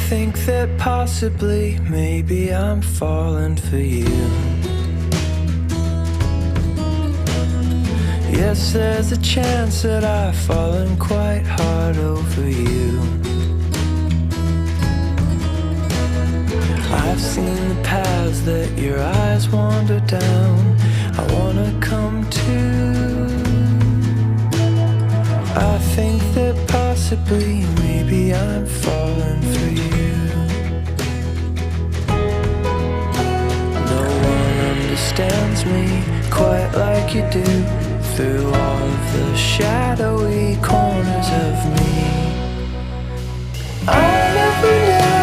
think that possibly, maybe I'm falling for you. Yes, there's a chance that I've fallen quite hard over you. I've seen the paths that your eyes wander down. I wanna come to. I think that possibly, maybe I'm falling for you. No one understands me quite like you do, through all of the shadowy corners of me. I never knew